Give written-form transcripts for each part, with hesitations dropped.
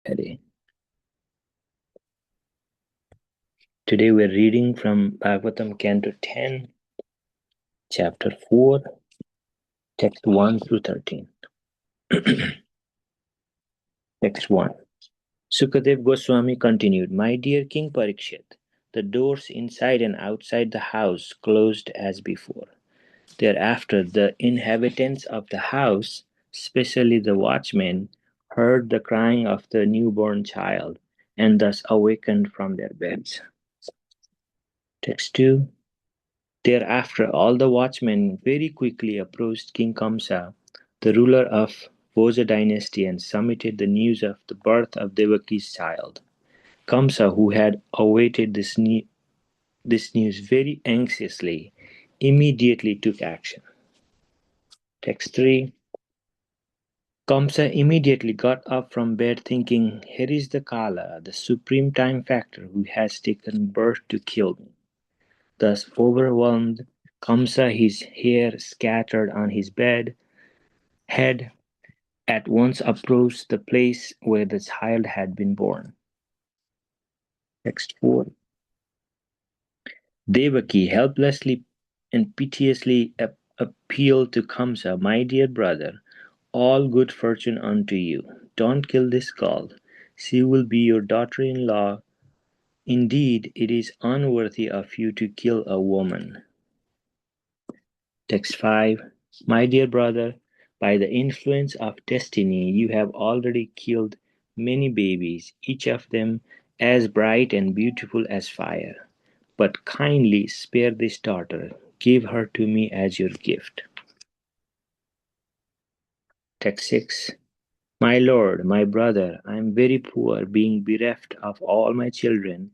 Hare. Today we're reading from Bhagavatam Canto 10, Chapter 4, Text 1 through 13. Text 1. Sukadev Goswami continued, My dear King Parikshit, the doors inside and outside the house closed as before. Thereafter the inhabitants of the house, especially the watchmen, heard the crying of the newborn child, and thus awakened from their beds. Text 2. Thereafter all the watchmen very quickly approached King Kamsa, the ruler of Bhoja dynasty, and submitted the news of the birth of Devaki's child. Kamsa, who had awaited this news very anxiously, immediately took action. Text 3. Kamsa immediately got up from bed thinking, Here is the Kala, the supreme time factor, who has taken birth to kill me. Thus overwhelmed, Kamsa, his hair scattered on his bed, had at once approached the place where the child had been born. Text 4. Devaki helplessly and piteously appealed to Kamsa, My dear brother, all good fortune unto you. Don't kill this girl. She will be your daughter-in-law. Indeed, it is unworthy of you to kill a woman. Text 5. My dear brother, by the influence of destiny, you have already killed many babies, each of them as bright and beautiful as fire. But kindly spare this daughter. Give her to me as your gift. Text 6. My lord, my brother, I am very poor, being bereft of all my children,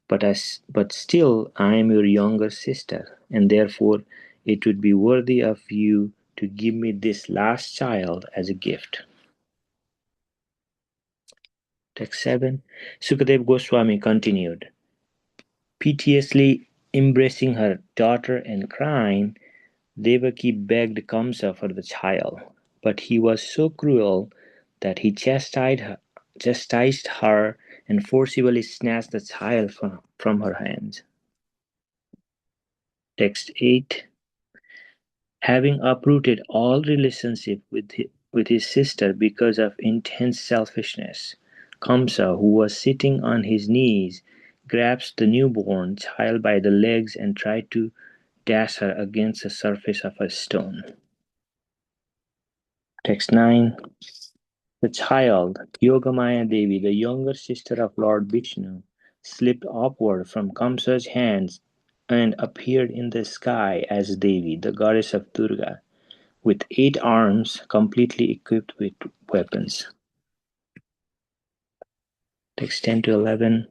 but still I am your younger sister, and therefore it would be worthy of you to give me this last child as a gift. Text 7. Sukadev Goswami continued, piteously embracing her daughter and crying, Devaki begged Kamsa for the child, but he was so cruel that he chastised her and forcibly snatched the child from her hands. Text 8. Having uprooted all relationship with his sister because of intense selfishness, Kamsa, who was sitting on his knees, grabs the newborn child by the legs and tried to dash her against the surface of a stone. Text 9. The child, Yogamaya Devi, the younger sister of Lord Vishnu, slipped upward from Kamsa's hands and appeared in the sky as Devi, the goddess of Durga, with 8 arms completely equipped with weapons. Text 10 to 11.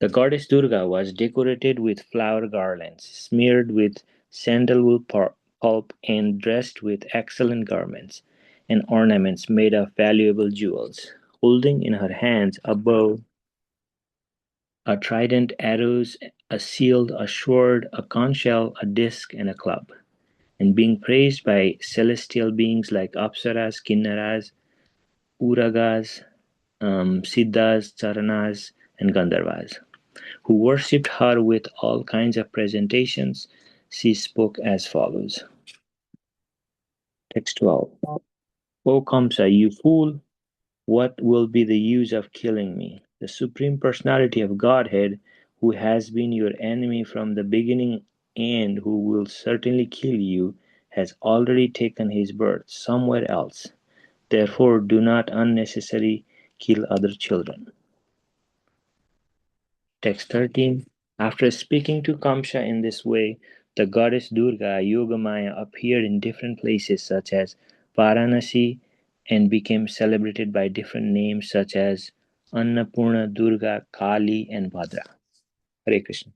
The goddess Durga was decorated with flower garlands, smeared with sandalwood pulp, and dressed with excellent garments and ornaments made of valuable jewels, holding in her hands a bow, a trident, arrows, a shield, a sword, a conch shell, a disc, and a club, and being praised by celestial beings like Apsaras, Kinnaras, Uragas, Siddhas, Charanas, and Gandharvas, who worshipped her with all kinds of presentations. She spoke as follows. Text 12. O Kamsa, you fool, what will be the use of killing me? The Supreme Personality of Godhead, who has been your enemy from the beginning and who will certainly kill you, has already taken his birth somewhere else. Therefore, do not unnecessarily kill other children. Text 13. After speaking to Kamsa in this way, the goddess Durga, Yogamaya, appeared in different places such as Varanasi and became celebrated by different names such as Annapurna, Durga, Kali, and Bhadra. Hare Krishna.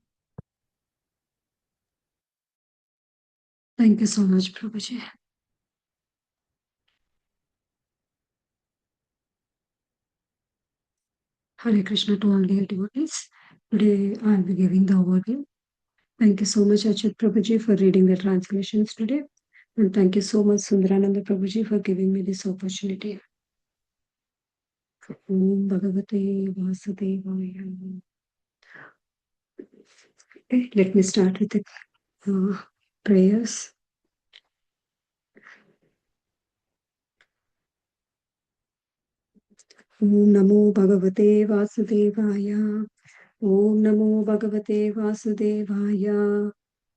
Thank you so much, Prabhuji. Hare Krishna to all dear devotees. Today I'll be giving the overview. Thank you so much, Achyut Prabhuji, for reading the translations today. And thank you so much, Sundarananda Prabhuji, for giving me this opportunity. Om Bhagavate Vasudevaya. Okay, let me start with the prayers. Om Namo Bhagavate Vasudevaya. Om Namo Bhagavate Vasudevaya.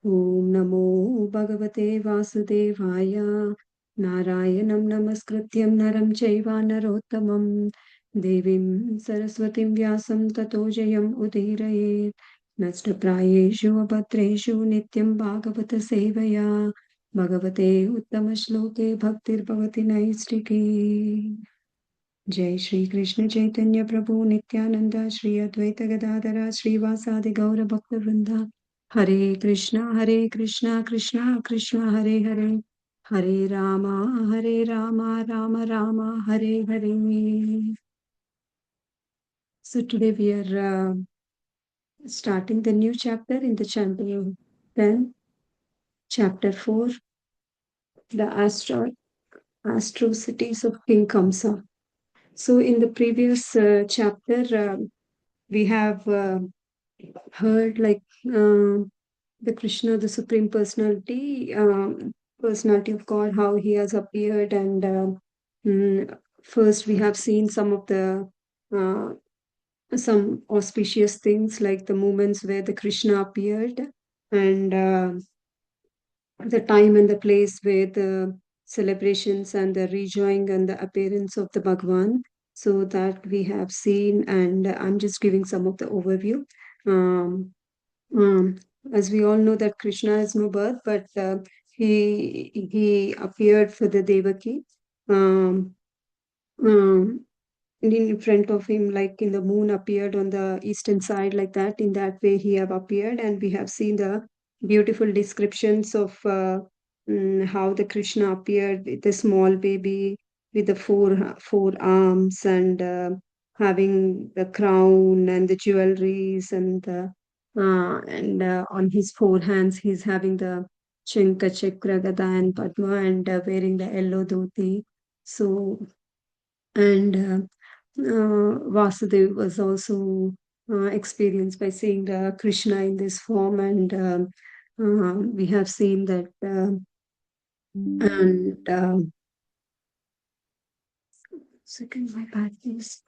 Om Namo Bhagavate Vasudevaya. Narayanam Namaskrityam Naram Chaiva Narottamam Devim Saraswatim Vyasam Tato Jayam Udirayet Nashtaprayeshu Abhatreshu Nityam Bhagavata Sevaya Bhagavate Uttama Bhaktir Bhavati Naistiki. जय श्री कृष्ण चैतन्य प्रभु नित्यानंद श्री अद्वैत गदाधरा श्रीवासादि गौर भक्त वृंदा हरे Krishna Krishna Krishna Hare Hare Hare Rama Ram Ram Hare Hare. So today we are starting the new chapter in the chanting 10, chapter 4, the atrocities of King Kamsa. So in the previous chapter, we have heard like the Krishna, the Supreme Personality, personality of God, how he has appeared, and first we have seen some of the some auspicious things like the moments where the Krishna appeared, and the time and the place where the celebrations and the rejoining and the appearance of the Bhagwan. So that we have seen, and I'm just giving some of the overview. Um, um, as we all know that Krishna has no birth, but he appeared for the Devaki. Um, um, in front of him, like in the moon appeared on the eastern side, like that. In that way, he have appeared, and we have seen the beautiful descriptions of how the Krishna appeared with a small baby with the four arms, and having the crown and the jewelries, and on his four hands he's having the Chinka Chakra Gada and Padma, and wearing the yellow dhoti. So, and Vasudev was also experienced by seeing Krishna in this form, and we have seen that, and second, my bad is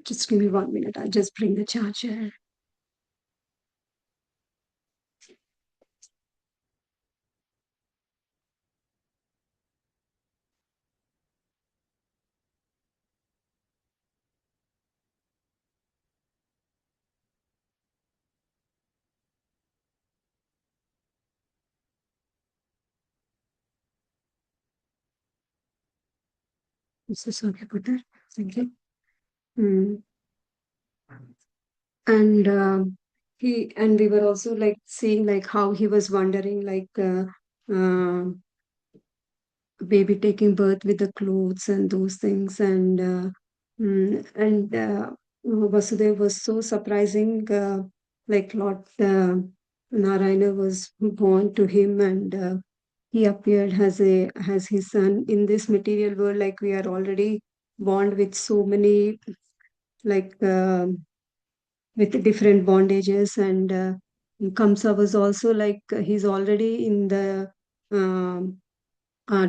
just give me 1 minute. I'll just bring the charger. I'm so sorry about that. Thank you. Mm. And we were also like seeing like how he was wondering, like baby taking birth with the clothes and those things, and Vasudev was so surprising, like Lord Narayana was born to him, and he appeared as his son in this material world. Like we are already born with so many, like with different bondages, and Kamsa was also like he's already in the um,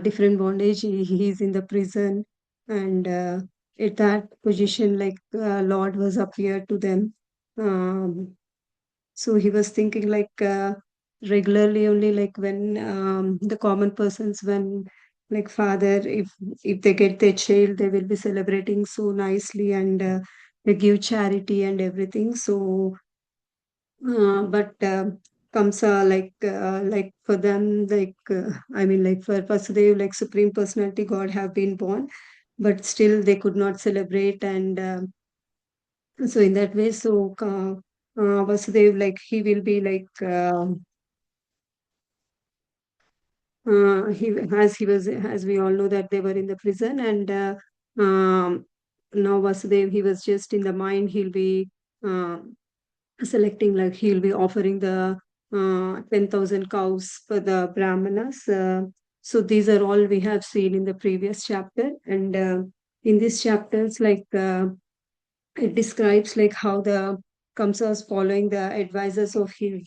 different bondage. He's in the prison, and at that position, like Lord was appeared to them. So he was thinking like regularly only, like when the common persons, when like father, if they get their child, they will be celebrating so nicely, and they give charity and everything. So but Kamsa, like for them, like I mean, like for Vasudev, like Supreme Personality God have been born, but still they could not celebrate, and so in that way, so Vasudev, like he will be like he as he was, as we all know that they were in the prison, and um, now Vasudev, he was just in the mind, he'll be uh, selecting, like he'll be offering the 10,000 cows for the brahmanas, So these are all we have seen in the previous chapter, and in these chapters, it describes like how the Kamsa is following the advices of his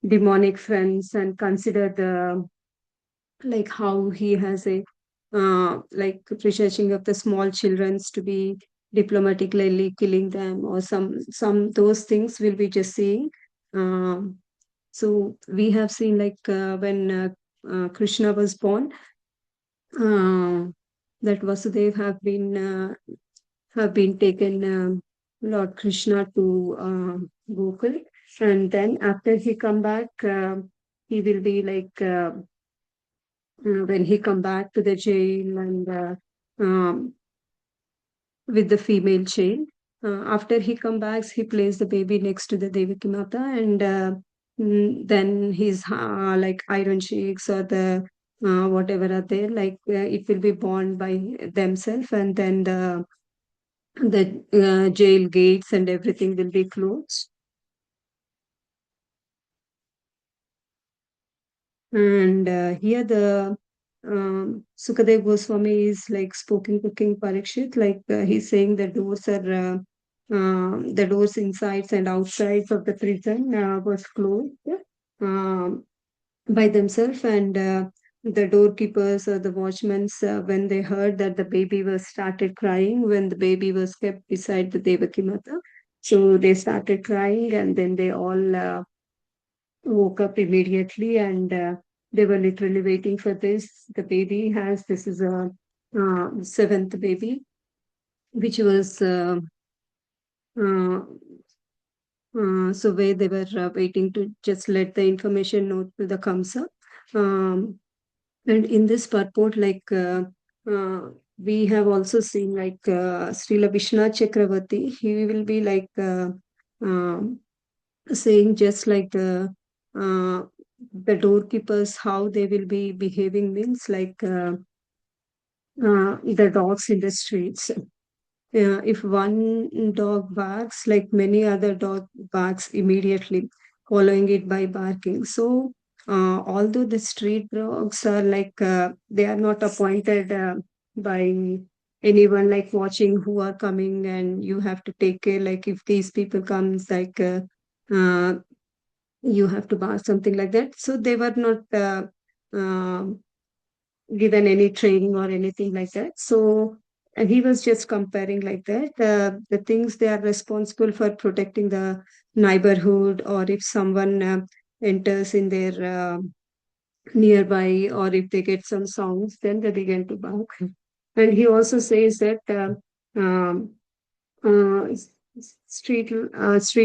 demonic friends and consider the like how he has a like researching of the small childrens to be diplomatically killing them or some those things will be just seeing. Um, so we have seen when Krishna was born, uh, that Vasudev have been taken Lord Krishna to Gokul, and then after he come back, he will be when he come back to the jail and with the female child. After he come back, he places the baby next to the Devaki Mata, and then his like iron shakes or the whatever are there, it will be born by themselves, and then the jail gates and everything will be closed. And here the Sukadev Goswami is like speaking to King Parikshit, he's saying the doors insides and outsides of the prison was closed um, by themselves, and the doorkeepers or the watchmen, when they heard that the baby was started crying, when the baby was kept beside the Devaki Mata, so they started crying, and then they all woke up immediately, and they were literally waiting for this. The baby has this is a seventh baby, which was uh, so where they were waiting to just let the information know to the Kamsa. And in this purport, uh, we have also seen Srila Vishnath Chakravarti, he will be um saying just the doorkeepers how they will be behaving means the dogs in the streets. If one dog barks, like many other dog barks immediately, following it by barking. So although the street dogs are they are not appointed by anyone, like watching who are coming, and you have to take care, like if these people comes uh, you have to buy something like that. So they were not given any training or anything like that. So and he was just comparing like that the things they are responsible for protecting the neighborhood, or if someone enters in their nearby, or if they get some sounds, then they begin to bark. And he also says that um, uh, street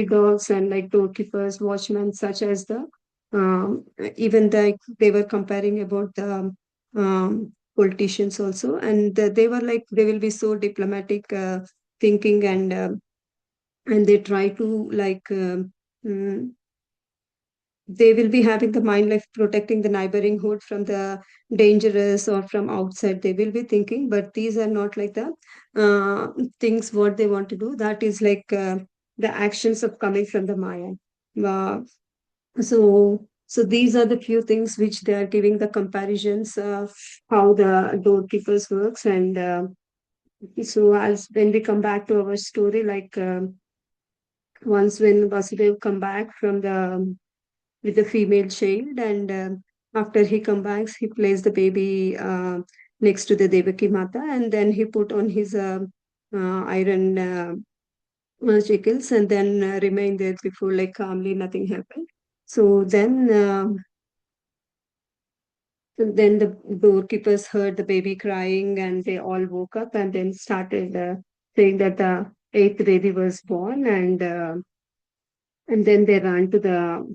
dogs and like doorkeepers, watchmen, such as even they were comparing about the politicians also, and they were like they will be so diplomatic thinking, and they try to mm, they will be having the mind like protecting the neighboring hood from the dangerous or from outside, they will be thinking, but these are not like the things what they want to do, that is the actions of coming from the Maya. uh, so these are the few things which they are giving the comparisons how the doorkeepers works. And so as when we come back to our story, once when Vasudev come back from the with the female child, and after he comes back, he placed the baby next to the Devaki Mata, and then he put on his iron shackles, and then remained there before, like calmly, nothing happened. So then the doorkeepers heard the baby crying, and they all woke up and then started saying that the eighth baby was born, and then they ran to tell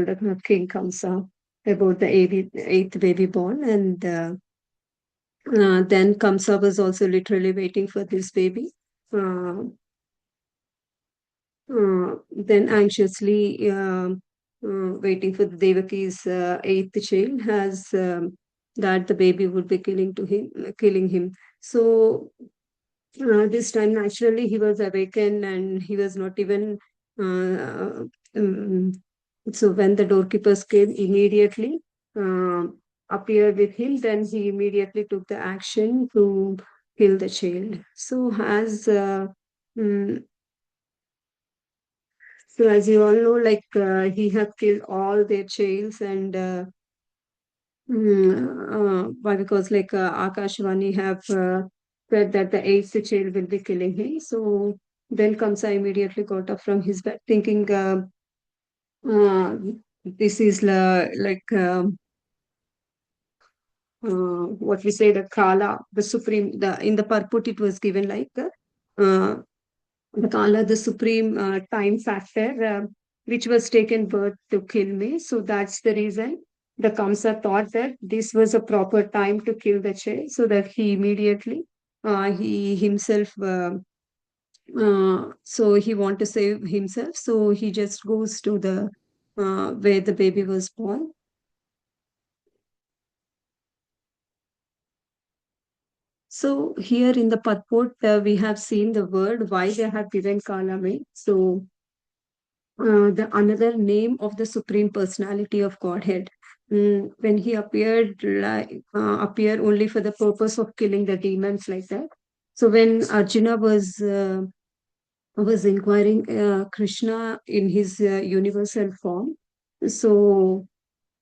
the King Kamsa about the eighth baby born, and then Kamsa was also literally waiting for this baby. Uh, then anxiously waiting for the Devaki's eighth child, has that the baby would be killing him. So this time, naturally, he was awakened, and he was not even. Uh, um, so when the doorkeepers came immediately, uh, appeared with him, then he immediately took the action to kill the child. Mm, so as you all know, like he have killed all their childs, and why? Because like Akashvani have said that the eighth child will be killing him. So then Kamsa immediately got up from his bed, thinking uh, this is what we say, the Kala, the supreme. The in the Parput it was given like the Kala, the supreme time factor, which was taken birth to kill me. So that's the reason the Kamsa thought that this was a proper time to kill the child, so that he immediately he himself. So he want to save himself, so he just goes to the where the baby was born. So here in the Patpot, we have seen the word why they have given Kalame. So the another name of the Supreme Personality of Godhead. When he appeared, appear only for the purpose of killing the demons, like that. So when Arjuna was inquiring Krishna in his universal form, so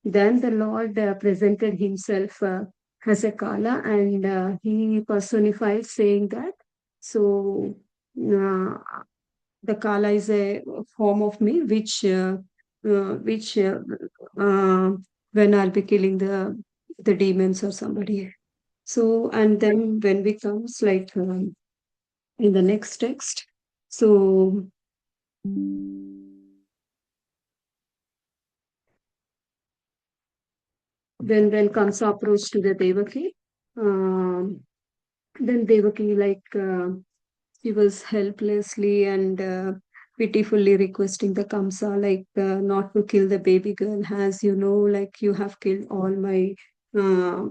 then the Lord presented himself as a Kala, and he personified, saying that, so uh, the Kala is a form of me, which uh, when I'll be killing the demons or somebody. So, and then when we comes like in the next text, so then comes approach to the Devaki. Um, then Devaki, like she was helplessly and pitifully requesting the Kamsa, like not to kill the baby girl, as you know, like you have killed all my, uh,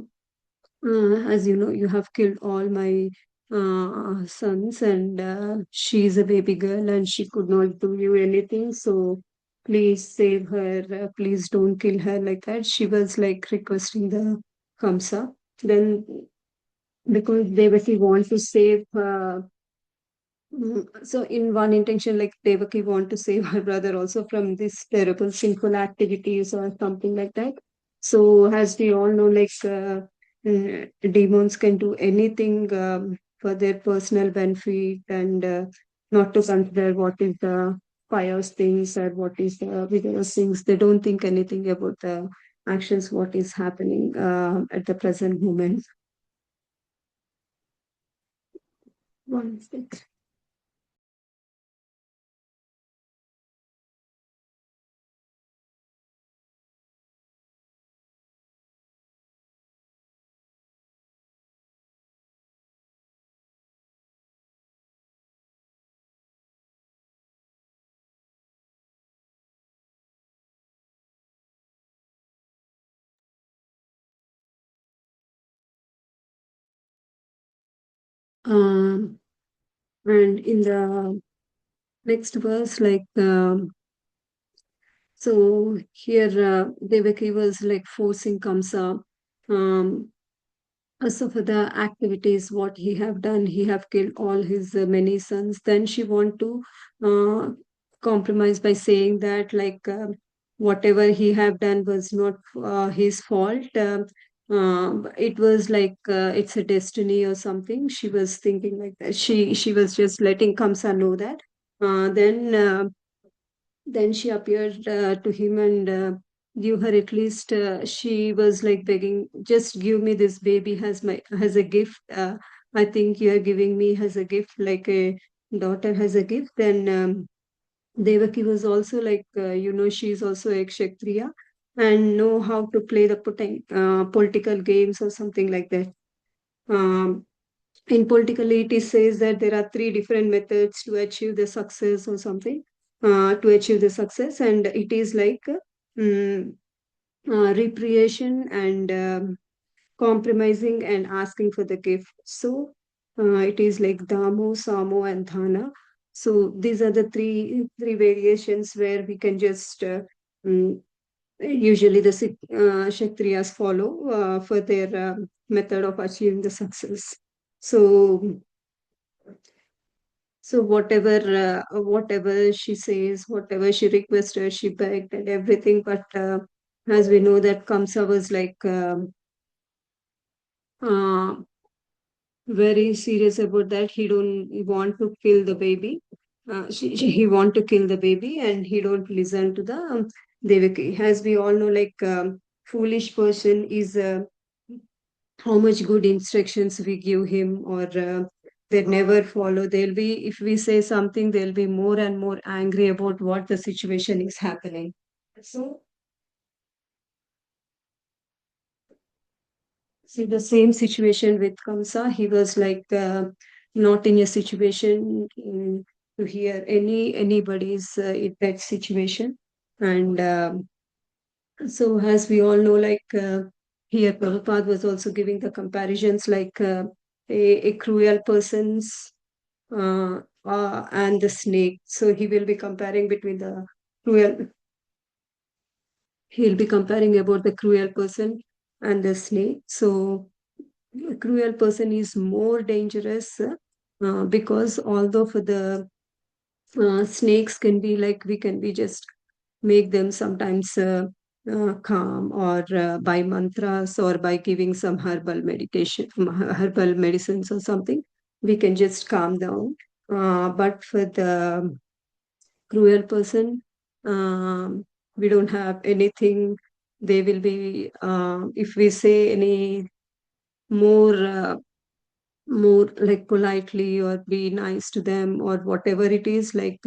as you know, you have killed all my sons, and she's a baby girl and she could not do you anything. So please save her. Please don't kill her, like that. She was like requesting the Kamsa. Then because Devaki wants to save so in one intention, like Devaki want to save her brother also from this terrible sinful activities or something like that. So as we all know, like demons can do anything for their personal benefit, and not to consider what is the pious things or what is the vigorous things. They don't think anything about the actions, what is happening at the present moment. One second. Um, and in the next verse, like, so here Devaki was like forcing Kamsa. Um, so for the activities, what he have done, he have killed all his many sons. Then she want to uh, compromise by saying that like whatever he have done was not his fault. It was like it's a destiny or something. She was thinking like that. She was just letting Kamsa know that. Then she appeared to him and give her at least. She was like begging, just give me this baby as a gift. I think you are giving me as a gift, like a daughter has a gift. Then Devaki was also like, she's also a kshatriya and know how to play the political games or something like that. Um, in politically it says that there are three different methods to achieve the success or something, to achieve the success, and it is like mm, repression and compromising and asking for the gift. So it is like damo, samo, and dhana. So these are the three variations where we can just mm, usually the Kshatriyas follow for their method of achieving the success. So, so whatever she says, whatever she requested, she begged and everything. But as we know that Kamsa was like uh, very serious about that. He don't want to kill the baby. He want to kill the baby, and he don't listen to the Devaki. As we all know, like foolish person is how much good instructions we give him, or they never follow. They'll be if we say something, they'll be more and more angry about what the situation is happening. So see the same situation with Kamsa. He was like not in a situation to hear anybody's in that situation. And so, as we all know, like here, Prabhupada was also giving the comparisons like a cruel person's and the snake. So he will be comparing between the cruel. He'll be comparing about the cruel person and the snake. So a cruel person is more dangerous because although for the snakes can be like we can be just make them sometimes calm or by mantras or by giving some herbal medicines or something, we can just calm down. But for the cruel person, um, we don't have anything. They will be, if we say any more more like politely or be nice to them or whatever it is like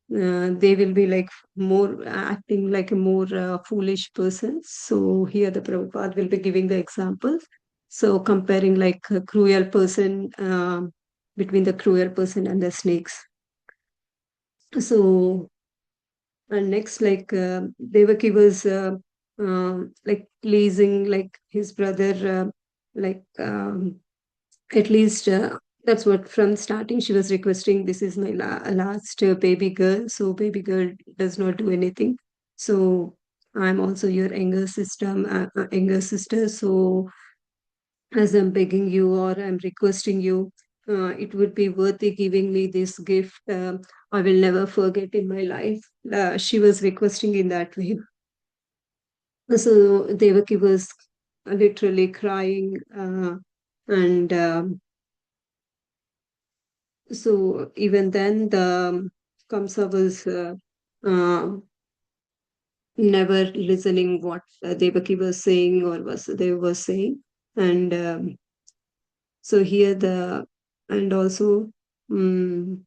they will be like more acting like a more foolish person. So here the Prabhupada will be giving the examples, so comparing like a cruel person between the cruel person and the snakes. So and next like Devaki was like pleasing like his brother like at least that's what from starting she was requesting, this is my last baby girl, so baby girl does not do anything, so I'm also your younger sister, so as I'm begging you or I'm requesting you, it would be worthy giving me this gift. I will never forget in my life. She was requesting in that way. So Devaki was literally crying, and so even then, the Kamsa was never listening what Devaki was saying or Vasudeva was saying, and so here the and also um,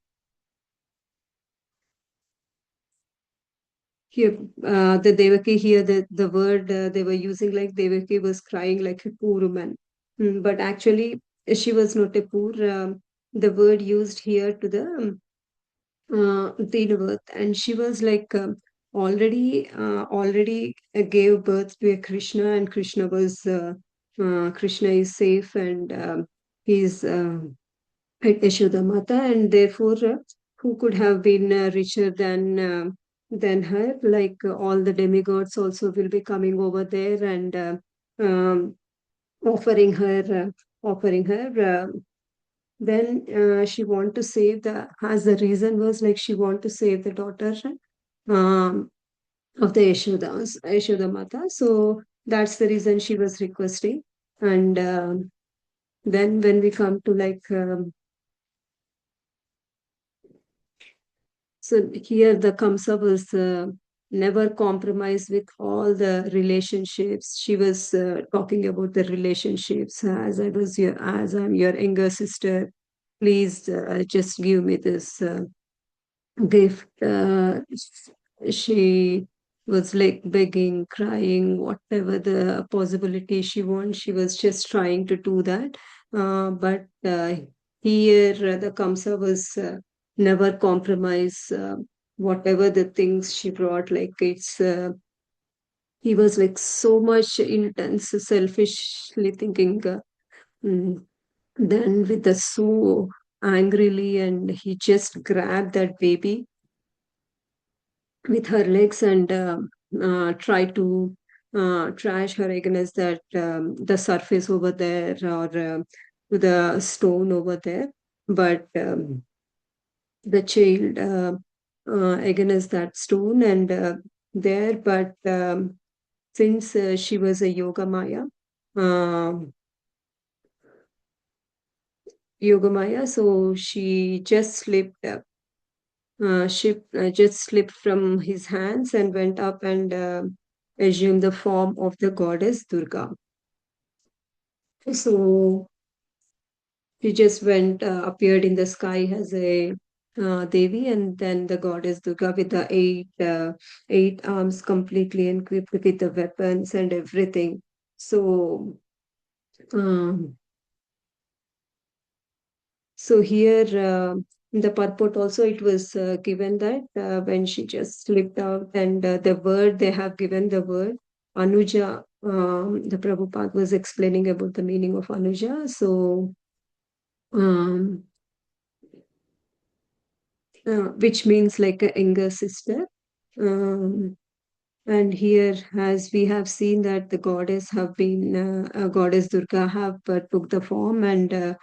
here the Devaki here the word they were using like Devaki was crying like a poor woman. But actually she was not a poor. The word used here to the Dinavath, and she was like already gave birth to a Krishna, and Krishna is safe, and he's at Yashoda Mata, and therefore who could have been richer than her? Like all the demigods also will be coming over there and um, offering her offering her. Then she want to save the as the reason was like she want to save the daughter um, of the Yashoda Mata. So that's the reason she was requesting. And then when we come to like so here the Kamsa was never compromised with all the relationships. She was talking about the relationships as I'm your younger sister. Please just give me this gift. She was like begging, crying, whatever the possibility she wants. She was just trying to do that. But here the Kamsa was never compromise. Whatever the things she brought, like he was like so much intense, selfishly thinking. Mm, then with the so angrily, and he just grabbed that baby with her legs and try to trash her against that the surface over there, or to the stone over there. But the child against that stone and there. But since she was a yoga maya, um, so she just slipped. Just slipped from his hands and went up and assumed the form of the goddess Durga. So she just went, appeared in the sky as a devi, and then the goddess Durga with the eight arms, completely equipped with the weapons and everything. So, um, so here in the purport also it was given that when she just slipped out, and the word they have given, the word Anuja. The Prabhupada was explaining about the meaning of Anuja. So, um, which means like a younger sister. Um, and here, as we have seen that the goddess have been, goddess Durga have took the form, and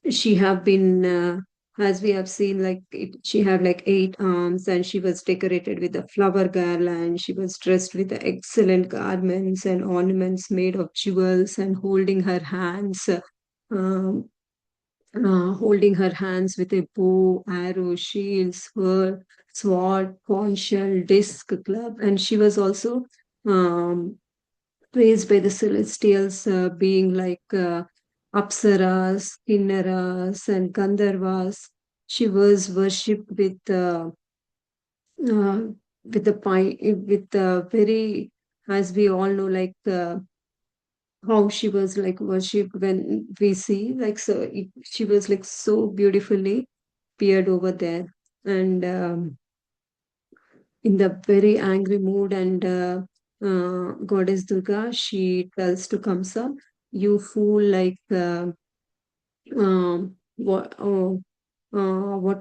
she have been, as we have seen, like she had like eight arms, and she was decorated with a flower garland. She was dressed with the excellent garments and ornaments made of jewels, and um, holding her hands with a bow, arrow, shield, sword, conch shell, disc, club, and she was also um, praised by the celestials, being like Apsaras, Kinnaras, and Gandharvas. She was worshipped uh, with the with the very, as we all know, like. How she was like worshipped when we see like, so she was like so beautifully appeared over there, and in the very angry mood, and goddess Durga, she tells to Kamsa, you fool, like what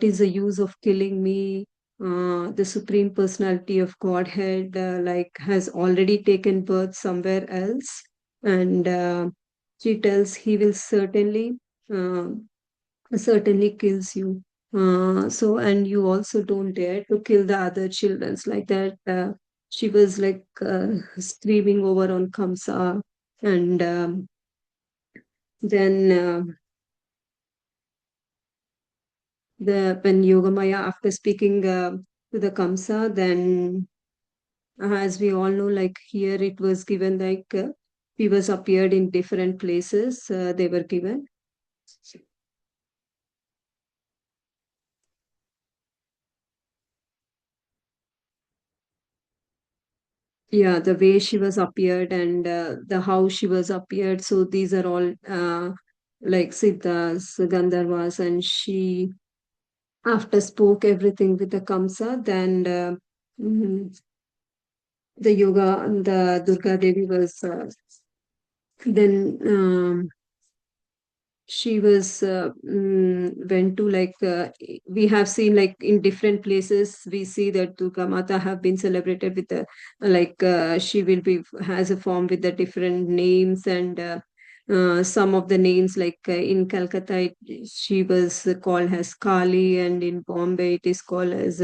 is the use of killing me? The Supreme Personality of Godhead like has already taken birth somewhere else, and she tells he will uh, certainly kills you. So, and you also don't dare to kill the other childrens like that. She was like screaming over on Kamsa, and then. The when Yogamaya, after speaking to the Kamsa, then as we all know, like here it was given like fevers appeared in different places. They were given. Yeah, the way she was appeared, and the how she was appeared. So these are all like Siddhas, Gandharvas, and she after spoke everything with the Kamsa. Then mm, the yoga and the Durga Devi was then. She was went to like we have seen like in different places we see that Durga Mata have been celebrated with the like she will be has a form with the different names, and some of the names like in Calcutta she was called as Kali, and in Bombay it is called as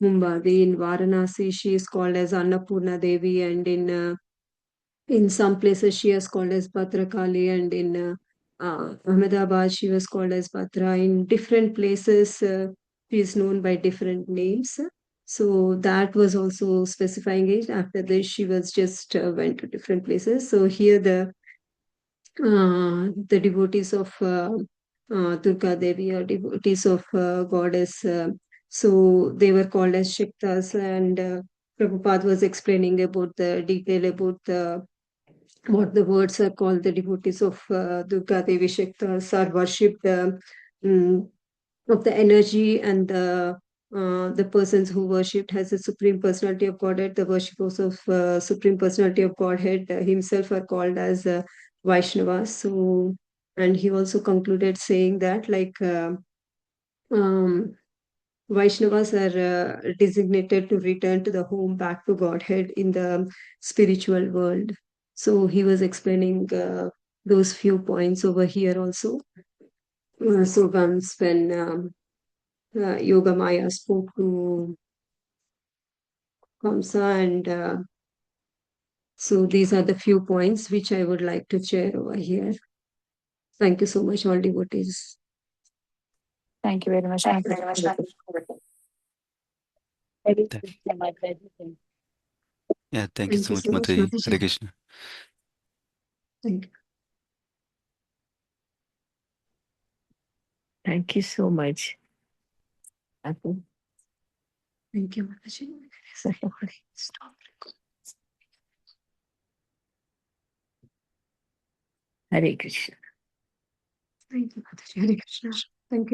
Mumbadi. In Varanasi she is called as Annapurna Devi, and in some places she was called as Bhadrakali, and in Ahmedabad she was called as Bhadra. In different places she is known by different names. So that was also specifying it. After this she was just went to different places. So here the devotees of Durga Devi are devotees of goddess. So they were called as Shiktas, and Prabhupada was explaining about the detail about the what the words are called. The devotees of Durga Devi Shaktas are worshipped mm, of the energy, and the persons who worshipped has the Supreme Personality of Godhead. The worshippers of Supreme Personality of Godhead himself are called as Vaishnavas. So, and he also concluded saying that like um, Vaishnavas are designated to return to the home, back to Godhead in the spiritual world. So he was explaining those few points over here also. So once when Yoga Maya spoke to Kamsa, and so these are the few points which I would like to share over here. Thank you so much, all devotees. Thank you very much, Thank you very much. Mataji. Very good, Mataji. Yeah, thank you so much, Mataji. Hare Krishna. Thank you. Thank you so much. Thank you, Mataji. Stop. Hare Krishna. Thank you, Mataji. Hare Krishna. Thank you.